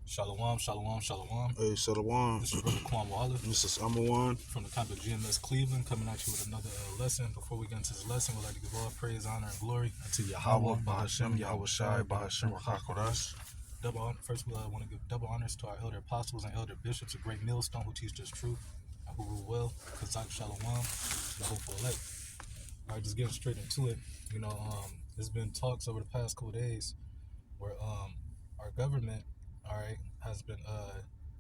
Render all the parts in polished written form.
Shalom, shalom, shalom. Hey, Shalom. This is Brother Quan Waller This is Amawan. from the campus GMS Cleveland, coming at you with another lesson. Before we get into this lesson, we'd like to give all praise, honor, and glory unto Yahweh, Bahashem, Yahweh Shai, Bahashem, Rachakodash. First, we want to give double honors to our elder apostles and elder bishops, a great millstone who teach us truth and who rule well. Kazak Shalom, the hopeful elect. All right, just getting straight into it. There's been talks over the past couple days where our government, all right, has been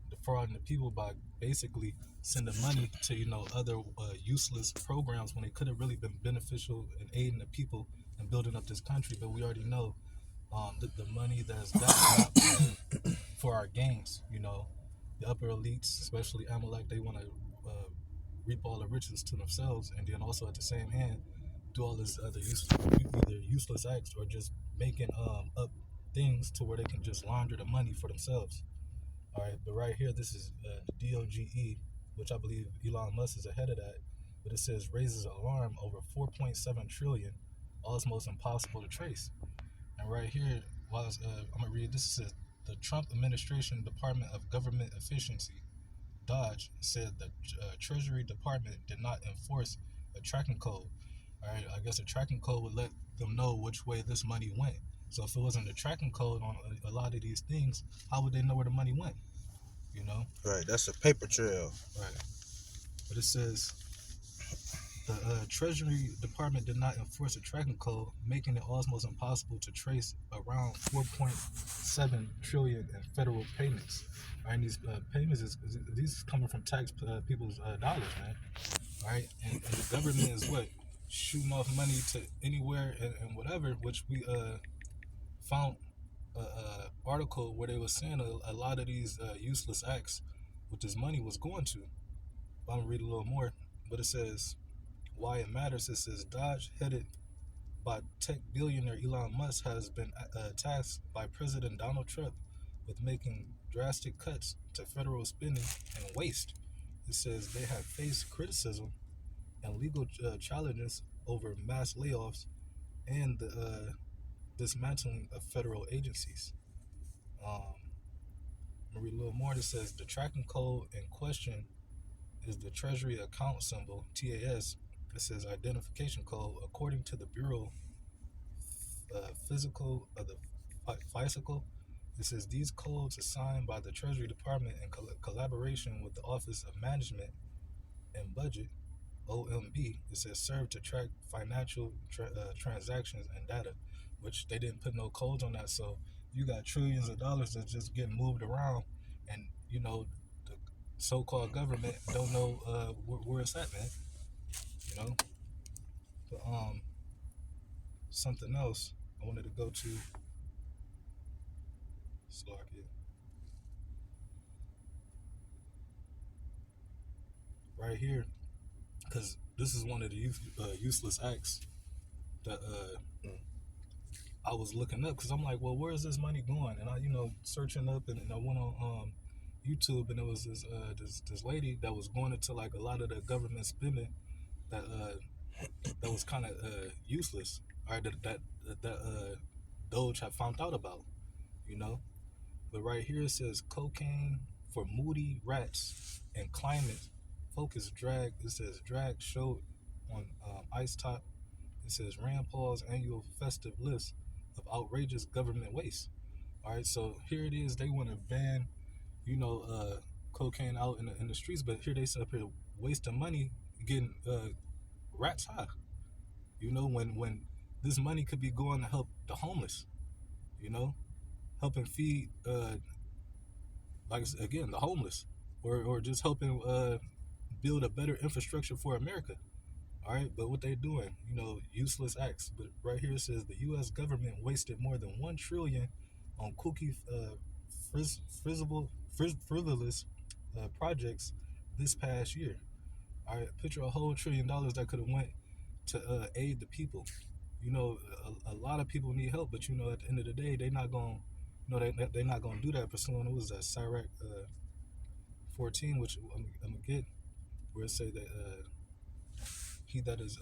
defrauding the people by basically sending money to other useless programs when they could have really been beneficial in aiding the people and building up this country. But we already know the money that's for our gains. The upper elites, especially Amalek, they want to reap all the riches to themselves, and then also at the same hand do all this other either useless acts or just making up things to where they can just launder the money for themselves. All right, but right here, this is the DOGE, which I believe Elon Musk is ahead of that. But it says raises alarm over 4.7 trillion, almost impossible to trace. And right here, I'm gonna read. This says the Trump administration Department of Government Efficiency, Dodge, said the Treasury Department did not enforce a tracking code. All right, I guess a tracking code would let them know which way this money went. So if it wasn't a tracking code on a lot of these things, how would they know where the money went? Right, that's a paper trail. Right. But it says the Treasury Department did not enforce a tracking code, making it almost impossible to trace around 4.7 trillion in federal payments. Right, and these payments these coming from tax people's dollars, man. Right, and the government is what shooting off money to anywhere and whatever, which we found article where they were saying a lot of these useless acts with this money was going to. I'm gonna read a little more, but it says why it matters. It says Dodge, headed by tech billionaire Elon Musk, has been tasked by President Donald Trump with making drastic cuts to federal spending and waste. It says they have faced criticism and legal challenges over mass layoffs and the dismantling of federal agencies. Um, I'm gonna read a little more. It says the tracking code in question is the Treasury account symbol TAS. It says identification code according to the Bureau Physical of the Bicycle. It says these codes assigned by the Treasury Department in collaboration with the Office of Management and Budget (OMB). It says serve to track financial transactions and data, which they didn't put no codes on that. So you got trillions of dollars that's just getting moved around, and the so-called government don't know where it's at, man. You know, but something else I wanted to go to. Slovakia. Right here, because this is one of the useless acts that I was looking up, because I'm like, well, where is this money going? And I, searching up, and I went on YouTube, and there was this lady that was going into like a lot of the government spending that was kind of useless, or that Doge had found out about, you know. But right here it says cocaine for moody rats and climate focused drag. It says drag show on Ice Top. It says Rand Paul's annual festive list of outrageous government waste. All right, so here it is. They want to ban, cocaine out in the streets, but here they sit up here wasting money getting rats high. When this money could be going to help the homeless. Helping feed again the homeless, or just helping build a better infrastructure for America. All right, but what they doing, useless acts. But right here it says the U.S. government wasted more than $1 trillion on cookie frivolous projects this past year. All right, picture a whole $1 trillion that could have went to aid the people. A lot of people need help, but at the end of the day, they're not going. They're not going to do that. Pursuing, it was that Sirach 14, which I'm gonna get, where it say that he that is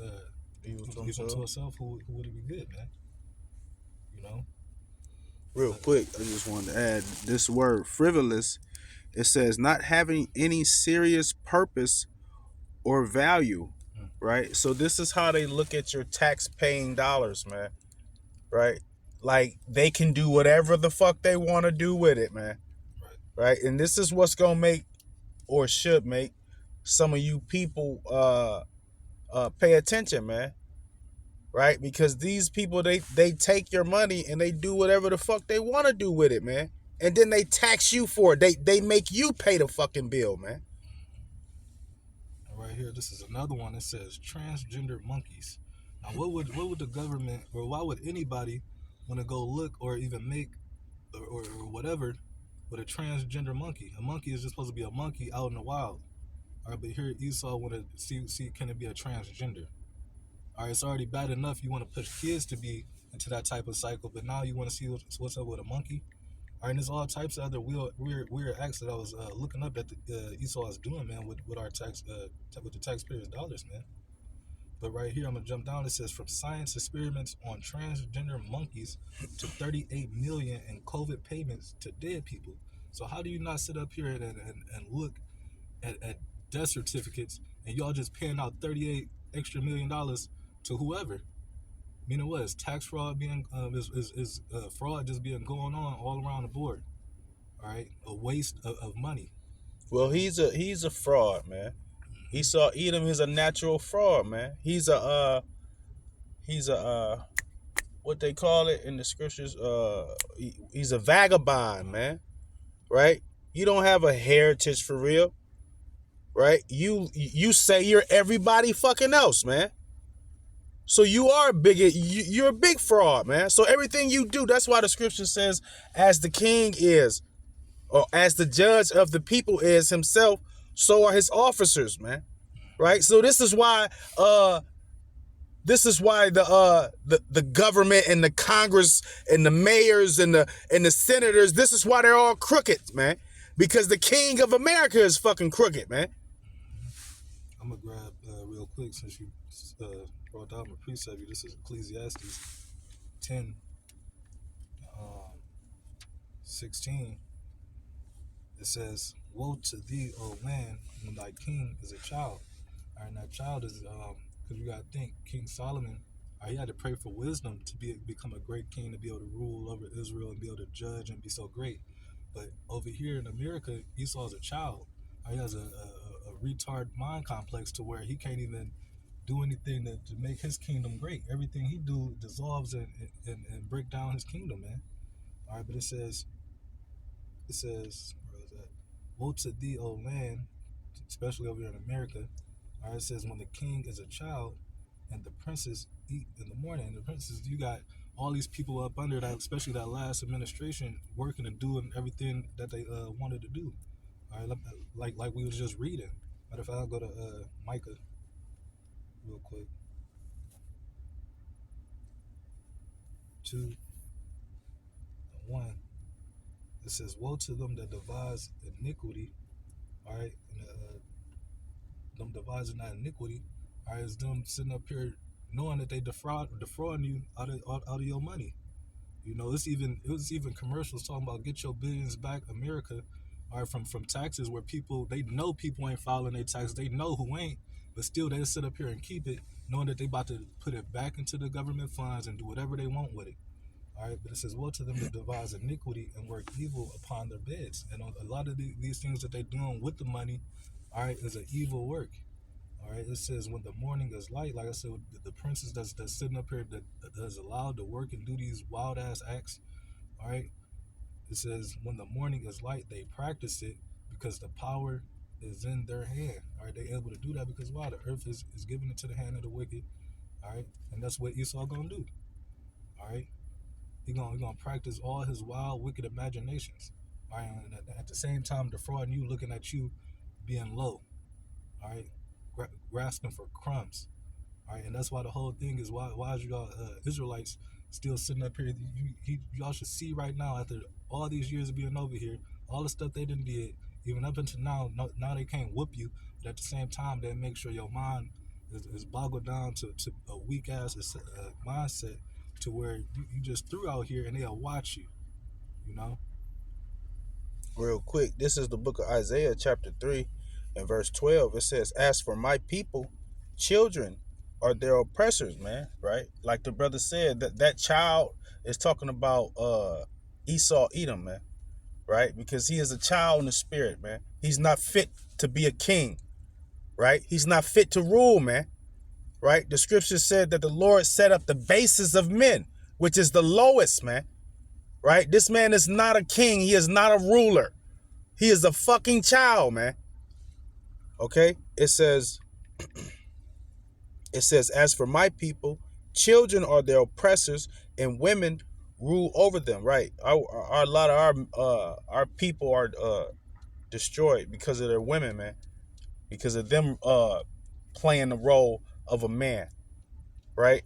Evil to evil to himself. himself, who would it be good, man? You know. Real quick, I just wanted to add this word frivolous. It says not having any serious purpose or value, Mm. right? So this is how they look at your tax paying dollars, man. Right? Like they can do whatever the fuck they want to do with it, man. Right. Right? And this is what's gonna make or should make some of you people pay attention, man. Right? Because these people they take your money and they do whatever the fuck they want to do with it, man. And then they tax you for it. They make you pay the fucking bill, man. And right here, this is another one that says transgender monkeys. Now, what would the government, or why would anybody want to go look or even make or whatever with a transgender monkey? A monkey is just supposed to be a monkey out in the wild. All right, but here Esau want to see can it be a transgender? All right, it's already bad enough you want to push kids to be into that type of cycle, but now you want to see what's up with a monkey. All right, and there's all types of other weird acts that I was looking up that Esau is doing, man, with our tax with the taxpayers' dollars, man. But right here, I'm gonna jump down. It says from science experiments on transgender monkeys to 38 million in COVID payments to dead people. So how do you not sit up here and look at death certificates and y'all just paying out 38 extra $1 million to whoever? Meaning what is tax fraud being is fraud just being going on all around the board? All right, a waste of money. Well, he's a fraud, man. Esau Edom is a natural fraud, man. He's a what they call it in the scriptures, he's a vagabond, man. Right? You don't have a heritage for real. Right? You say you're everybody fucking else, man. So you are a bigot. You're a big fraud, man. So everything you do, that's why the scripture says, as the king is, or as the judge of the people is himself, so are his officers, man. Right? So this is why the government and the Congress and the mayors and the senators, this is why they're all crooked, man. Because the king of America is fucking crooked, man. I'm gonna grab real quick since you brought down my precept. This is Ecclesiastes 10, 16. It says, "Woe to thee, O man, when thy king is a child." All right, and that child is because you gotta think King Solomon. He had to pray for wisdom to become a great king, to be able to rule over Israel and be able to judge and be so great. But over here in America, Esau is a child. He has a retard mind complex to where he can't even do anything to make his kingdom great. Everything he do dissolves and break down his kingdom, man. All right, but it says, where is that? Woe to thee, O land, especially over here in America. All right, it says, when the king is a child and the princes eat in the morning. And the princes, you got all these people up under that, especially that last administration, working and doing everything that they wanted to do. All right, like we was just reading. But if I go to Micah real quick, 2:1, it says, "Woe to them that devise iniquity." All right, and, them devising that iniquity. All right, it's them sitting up here knowing that they defrauding you out of your money. You know, it was even commercials talking about get your billions back, America. All right, from taxes where they know people ain't filing their taxes. They know who ain't, but still they sit up here and keep it, knowing that they about to put it back into the government funds and do whatever they want with it. All right, but it says, "Woe to them that devise iniquity and work evil upon their beds." And a lot of these things that they're doing with the money, all right, is an evil work. All right, it says, when the morning is light, like I said, the princes that's sitting up here that's allowed to work and do these wild ass acts. All right, it says, when the morning is light, they practice it because the power is in their hand. All right, they able to do that because why? The earth is given into the hand of the wicked. All right, and that's what Esau gonna do. All right, he gonna practice all his wild, wicked imaginations. All right, and at the same time defrauding you, looking at you being low. All right, grasping for crumbs. All right, and that's why the whole thing is why is y'all Israelites still sitting up here? Y'all should see right now, after all these years of being over here, all the stuff they done did, even up until now. Now they can't whoop you, but at the same time they make sure your mind is boggled down to a weak ass mindset to where you just threw out here and they'll watch you. You know. Real quick, this is the book of Isaiah, chapter 3, and verse 12. It says, "As for my people, children are their oppressors," man, right? Like the brother said, that child is talking about Esau Edom, man, right? Because he is a child in the spirit, man. He's not fit to be a king, right? He's not fit to rule, man, right? The scripture said that the Lord set up the bases of men, which is the lowest, man, right? This man is not a king. He is not a ruler. He is a fucking child, man. Okay? It says, as for my people, children are their oppressors, and women rule over them. Right? A lot of our people are destroyed because of their women, man. Because of them playing the role of a man. Right?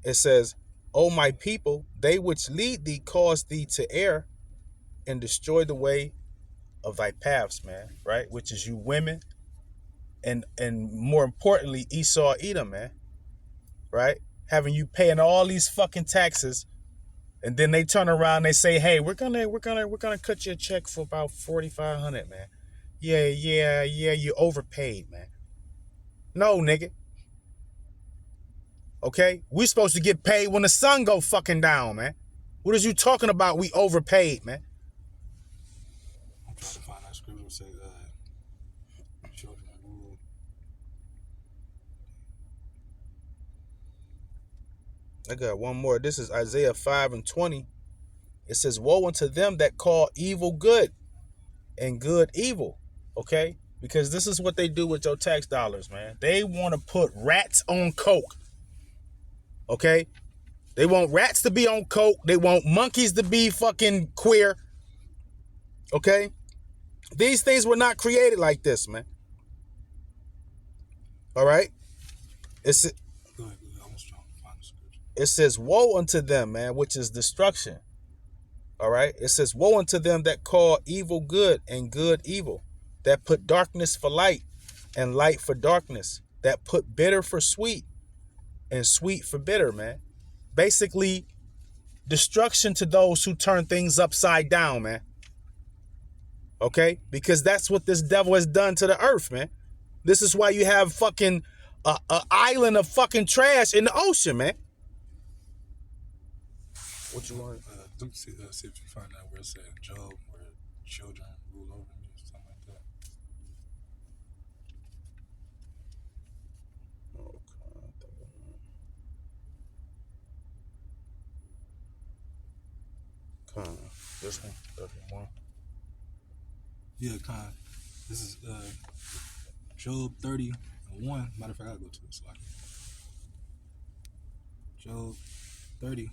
It says, "O my people, they which lead thee cause thee to err, and destroy the way of thy paths," man. Right? Which is you women, and more importantly, Esau Edom, man. Right? Having you paying all these fucking taxes, and then they turn around and they say, "Hey, we're gonna cut you a check for about 4,500, man. Yeah, you overpaid, man." No, nigga. Okay? We supposed to get paid when the sun go fucking down, man. What is you talking about? We overpaid, man. I'm trying to find that scripture that say children rule. I got one more. This is Isaiah 5 and 20. It says, "Woe unto them that call evil good and good evil." Okay? Because this is what they do with your tax dollars, man. They want to put rats on coke. Okay? They want rats to be on coke. They want monkeys to be fucking queer. Okay? These things were not created like this, man. All right? It's Go ahead. I was trying to find the scripture. It says, "Woe unto them, man," which is destruction. All right? It says, "Woe unto them that call evil good and good evil, that put darkness for light and light for darkness, that put bitter for sweet and sweet for bitter," man. Basically, destruction to those who turn things upside down, man. Okay? Because that's what this devil has done to the earth, man. This is why you have fucking a island of fucking trash in the ocean, man. What you want? See if you find out where it said Job, where children rule over me, or something like that. This one. Yeah, kind. This is Job 30:1. Matter of fact, I'll go to it. So Job 30.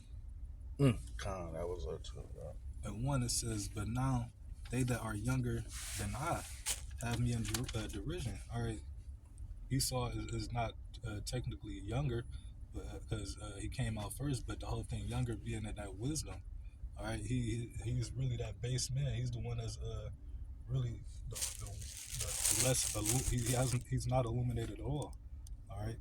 That was up to it, bro. At 1 it says, "But now they that are younger than I have me in derision." All right, Esau is not technically younger, because he came out first. But the whole thing, younger being in that wisdom. All right, he's really that base man. He's the one that's really the less. He's not illuminated at all. All right,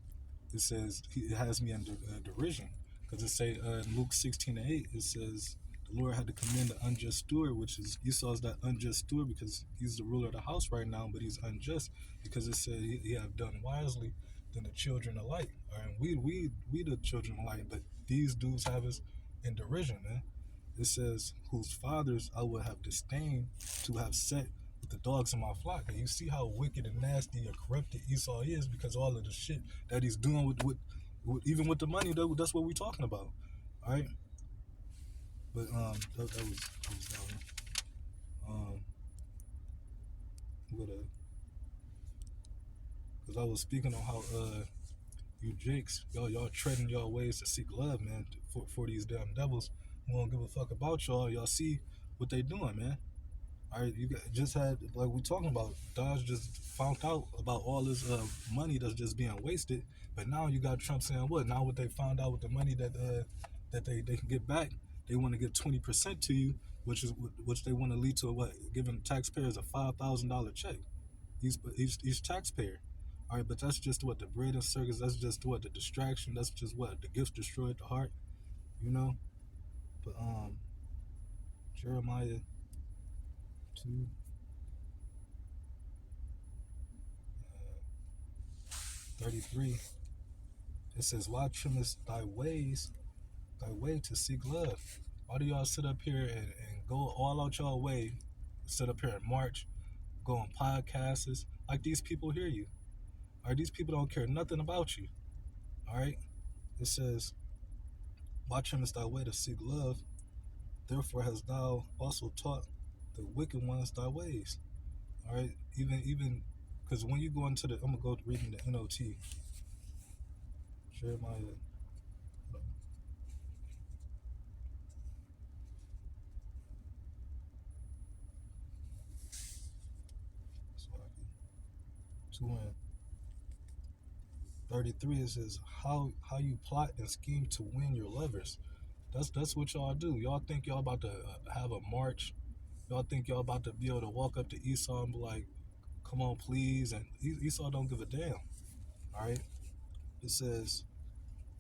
it says he has me in derision, because it say in Luke 16:8 it says the Lord had to commend the unjust steward, which is Esau's that unjust steward, because he's the ruler of the house right now, but he's unjust because it said he have done wisely than the children of light. All right, we the children of light, but these dudes have us in derision, man. It says, "Whose fathers I would have disdained to have set with the dogs in my flock." And you see how wicked and nasty and corrupted Esau is, because all of the shit that he's doing with even with the money, though, that's what we're talking about. All right. But that was that one. Because I was speaking on how you jakes, y'all treading y'all ways to seek love, man, for these damn devils who don't give a fuck about y'all. Y'all see what they doing, man. All right, just had, like we talking about, Dodge just found out about all this money that's just being wasted. But now you got Trump saying what? Now what they found out with the money that they can get back, they want to give 20% to you, which they want to lead to what? Giving taxpayers a $5,000 check. Each taxpayer. All right, but that's just what the bread and circus. That's just what the distraction. That's just what the gifts destroyed the heart. You know, but Jeremiah 2, 33. It says, "Why trimmest thy way to seek love?" Why do y'all sit up here and go all out y'all way, sit up here and march, go on podcasts, like these people hear you? All right, these people don't care nothing about you. All right, it says, "Why trimmest thy way to seek love? Therefore hast thou also taught the wicked ones thy ways." All right, even because when you go into the, I'm gonna go reading the NOT. Jeremiah. So 2:33, it says, how you plot and scheme to win your lovers. That's what y'all do. Y'all think y'all about to have a march. Y'all think y'all about to be able to walk up to Esau and be like, "Come on, please." And Esau don't give a damn. All right. It says,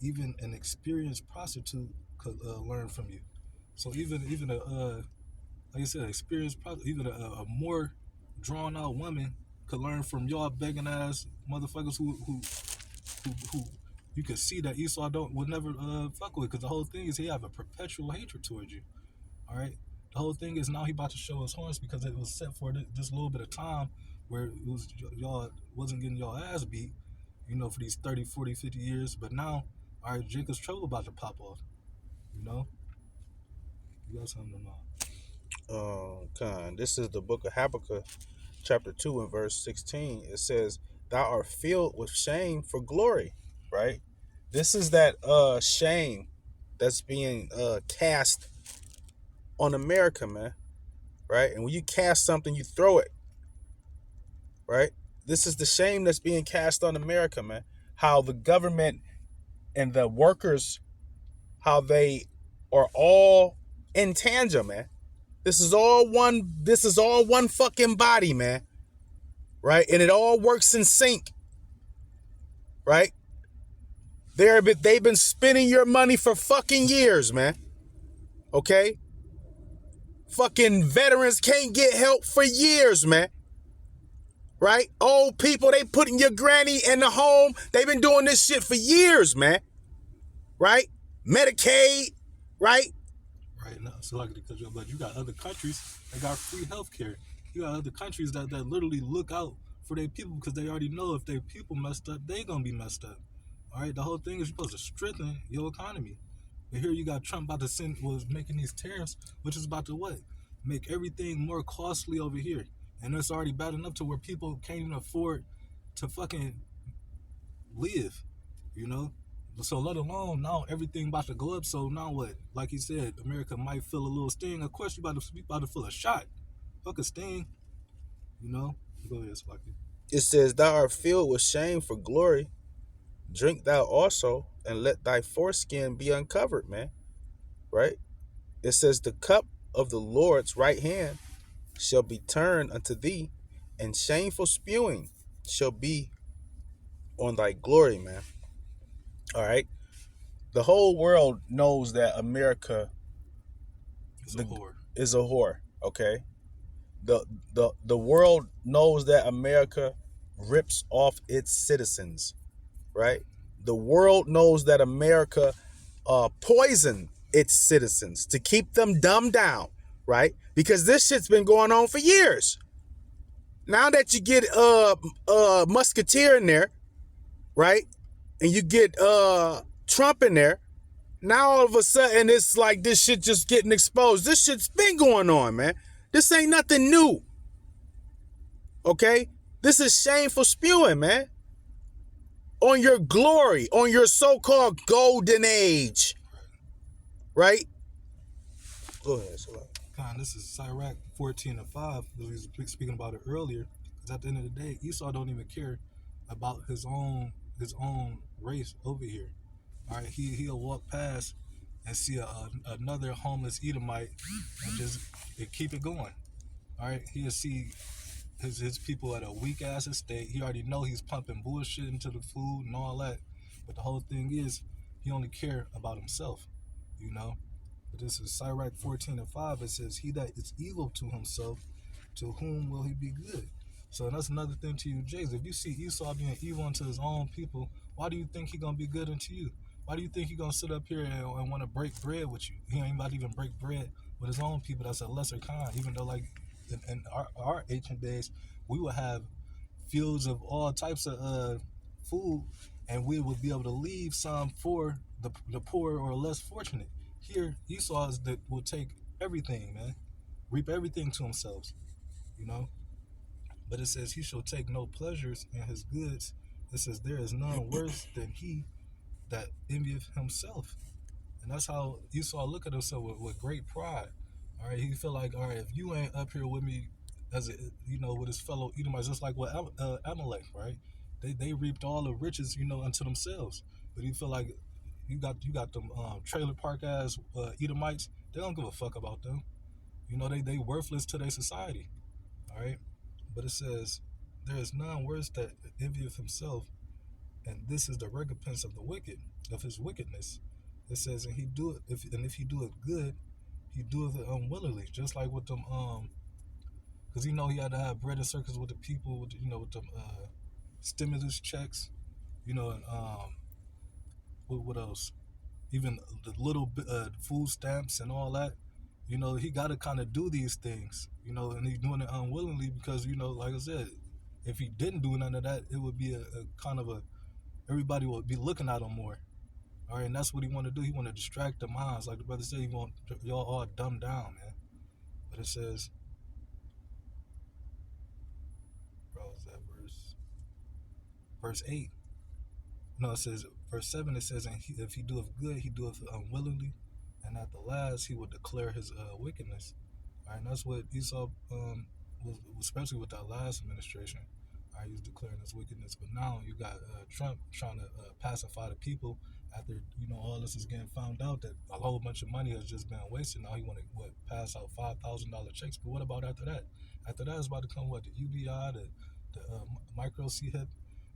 even an experienced prostitute could learn from you. So even a like I said, experienced prostitute, even a more drawn out woman could learn from y'all begging ass motherfuckers who you could see that Esau would never fuck with, because the whole thing is he have a perpetual hatred towards you. All right, the whole thing is now he about to show his horns, because it was set for this little bit of time where it was y'all wasn't getting y'all ass beat, for these 30, 40, 50 years. But now, all right, Jacob's trouble about to pop off. You got something to know. This is the book of Habakkuk, chapter 2 and verse 16. It says, "Thou art filled with shame for glory," right? This is that shame that's being cast on America, man, right? And when you cast something, you throw it, right? This is the shame that's being cast on America, man. How the government and the workers, how they are all in tandem, man. This is all one fucking body, man. Right? And it all works in sync. Right? They've been spending your money for fucking years, man. Okay? Fucking veterans can't get help for years, man. Right? Old people, they putting your granny in the home. They've been doing this shit for years, man. Right? Medicaid, right? Right now, so but you got other countries that got free healthcare. You got other countries that literally look out for their people, because they already know if their people messed up, they gonna be messed up. All right, the whole thing is you're supposed to strengthen your economy. But here you got Trump about to was making these tariffs, which is about to what? Make everything more costly over here. And it's already bad enough to where people can't even afford to fucking live, you know? So let alone now everything about to go up. So now what? Like he said, America might feel a little sting. Of course, you about to feel a shot. Fuck a sting, you know? Go ahead, Sparky. It says, "Thou art filled with shame for glory. Drink thou also, and let thy foreskin be uncovered," man. Right? It says, "The cup of the Lord's right hand shall be turned unto thee, and shameful spewing shall be on thy glory," man. All right. The whole world knows that America It's a whore. is a whore. Okay. The world knows that America rips off its citizens. Right. The world knows that America poison its citizens to keep them dumbed down. Right. Because this shit's been going on for years. Now that you get Musketeer in there, right, and you get Trump in there, now all of a sudden it's like this shit just getting exposed. This shit's been going on, man. This ain't nothing new. Okay? This is shameful spewing, man. On your glory, on your so-called golden age. Right? Go ahead, Salah. This is Sirach 14:5. We was speaking about it earlier. Because at the end of the day, Esau don't even care about his own race over here. All right, he'll walk past and see another homeless Edomite and just keep it going. All right, he'll see his people at a weak ass estate. He already know he's pumping bullshit into the food and all that. But the whole thing is, he only care about himself, you know. But this is Sirach 14:5. It says, "He that is evil to himself, to whom will he be good?" So that's another thing to you, Jays. If you see Esau being evil unto his own people, why do you think he gonna be good unto you? Why do you think he gonna sit up here and want to break bread with you? He ain't about to even break bread with his own people. That's a lesser kind. Even though, like in our ancient days, we would have fields of all types of food, and we would be able to leave some for the poor or less fortunate. Here, Esau is that will take everything, man, reap everything to themselves, you know. But it says he shall take no pleasures in his goods. It says there is none worse than he that envieth himself. And that's how Esau look at himself with great pride. All right, he feel like, all right, if you ain't up here with me as a, with his fellow Edomites, just like with Amalek, right? They reaped all the riches, unto themselves. But he feel like you got them trailer park ass Edomites. They don't give a fuck about them. They worthless to their society. All right, but it says there is none worse that envieth himself, and this is the recompense of the wicked, of his wickedness. It says, and if he do it good, he doeth it unwillingly, just like with them because he had to have bread and circles with the people, with them stimulus checks, and what else? Even the little food stamps and all that. He got to kind of do these things, and he's doing it unwillingly because, like I said, if he didn't do none of that, it would be a kind of everybody would be looking at him more. All right, and that's what he want to do. He want to distract the minds. Like the brother said, he want y'all all dumbed down, man. But it says, bro, is that verse 8? No, it says, verse 7, it says, and if he doeth good, he doeth unwillingly, and at the last, he will declare his wickedness. All right, and that's what Esau was, especially with that last administration. All right, he was declaring his wickedness. But now you got Trump trying to pacify the people after, all this is getting found out that a whole bunch of money has just been wasted. Now he want to, pass out $5,000 checks. But what about after that? After that is about to come, the UBI, the micro CHIP,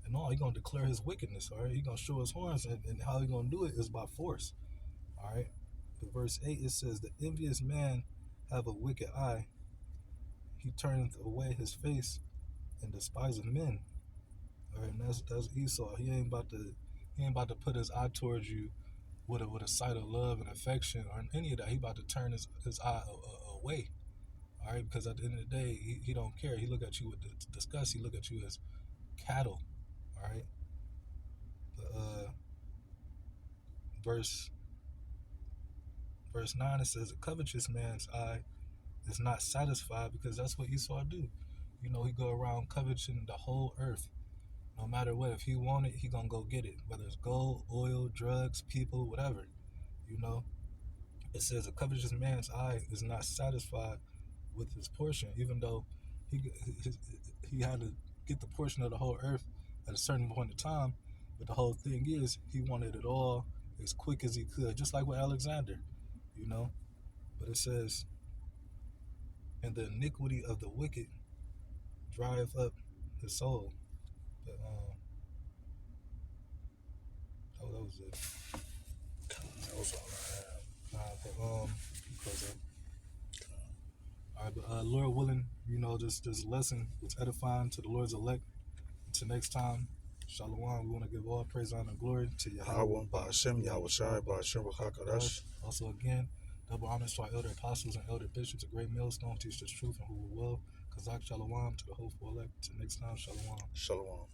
and all. He going to declare his wickedness, all right? He going to show his horns, and how he going to do it is by force, all right? But verse 8, it says, the envious man have a wicked eye. He turneth away his face and despiseth men. All right, and that's Esau. He ain't about to put his eye towards you with a sight of love and affection or any of that. He about to turn his eye away. All right, because at the end of the day, he don't care. He look at you with disgust. He look at you as cattle. All right. But, verse 9, it says, a covetous man's eye is not satisfied, because that's what Esau do. He go around coveting the whole earth. No matter what, if he want it, he gonna go get it. Whether it's gold, oil, drugs, people, whatever. It says a covetous man's eye is not satisfied with his portion, even though he had to get the portion of the whole earth at a certain point in time. But the whole thing is, he wanted it all as quick as he could, just like with Alexander, But it says, and the iniquity of the wicked drive up his soul. But that was it. That was all I have. Close up. All right, but Lord willing, this lesson was edifying to the Lord's elect. Until next time, Shalom. We want to give all praise, honor, and glory to Yahweh, Ba'ashem, Yahweh Shai, Ba'ashem, B'chakadash. Also, again, double honors to our elder apostles and elder bishops, a great millstone, teach us truth and who will well. Kazak Shalom to the hopeful elect. Until next time, Shalom. Shalom.